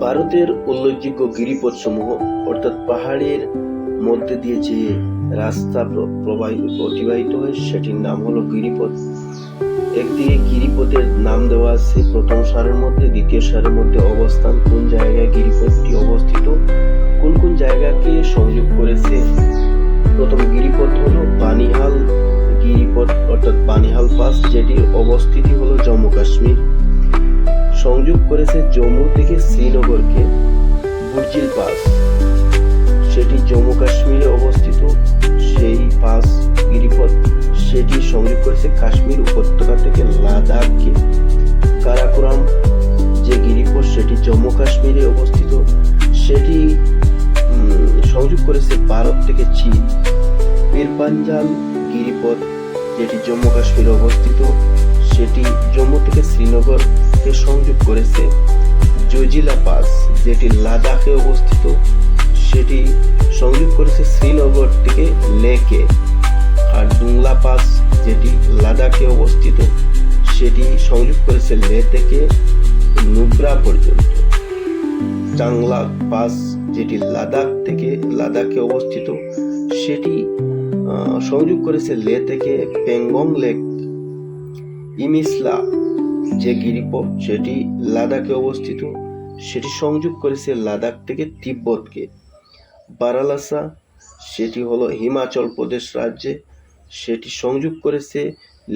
ভারতের উল্লেখযোগ্য গিরিপথসমূহ অর্থাৎ পাহাড়ের মধ্যে দিয়ে যে রাস্তা অতিবাহিত হয় সেটির নাম হলো গিরিপথ। একদিকে গিরিপথের নাম দেওয়া আছে প্রথম সারের মধ্যে, দ্বিতীয় সারের মধ্যে অবস্থান, কোন জায়গায় গিরিপথটি অবস্থিত, কোন কোন জায়গাকে সংযোগ করেছে। প্রথম গিরিপথ হলো বানিহাল গিরিপথ অর্থাৎ বানিহাল পাস, যেটির অবস্থিতি হলো জম্মু কাশ্মীর। সংযোগ করেছে জম্মু থেকে শ্রীনগরকে। বুর্জিল পাস, সেটি জম্মু কাশ্মীরে অবস্থিত। সেই পাস গিরিপথ সেটি সংযোগ করেছে কাশ্মীর উপত্যকা থেকে লাদাখকে। কারাকোরাম যে গিরিপথ সেটি জম্মু কাশ্মীরে অবস্থিত, সেটি সংযোগ করেছে ভারত থেকে চীন। পীরপাঞ্জাল গিরিপথ যেটি জম্মু কাশ্মীরে অবস্থিত, সেটি জম্মু থেকে শ্রীনগরকে সংযোগ করেছে। জজিলা পাস যেটি লাদাখে অবস্থিত, সেটি সংযোগ করেছে শ্রীনগর থেকে লেকে। আর দুংলা পাস যেটি লাদাখে অবস্থিত, সেটি সংযোগ করেছে লে থেকে নুব্রা পর্যন্ত। চাংলা পাস যেটি লাদাখ থেকে লাদাখে অবস্থিত, সেটি সংযোগ করেছে লে থেকে পেঙ্গং লেক। ইমিসলা যে গিরিপথ সেটি লাদাখে অবস্থিত, সেটি সংযোগ করেছে লাদাখ থেকে তিব্বতকে। বারালাসা সেটি হলো হিমাচল প্রদেশ রাজ্যে, সেটি সংযোগ করেছে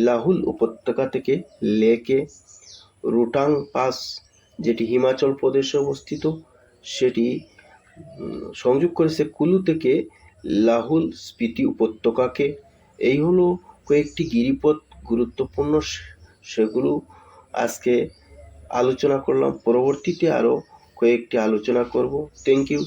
লাহুল উপত্যকা থেকে লেকে। রোটাং পাস যেটি হিমাচল প্রদেশে অবস্থিত, সেটি সংযোগ করেছে কুলু থেকে লাহুল স্পিতি উপত্যকাকে। এই হলো কয়েকটি গিরিপথ গুরুত্বপূর্ণ, সেগুলো আজকে আলোচনা করলাম। পরবর্তীতে আরো কয়েকটি আলোচনা করব। Thank you.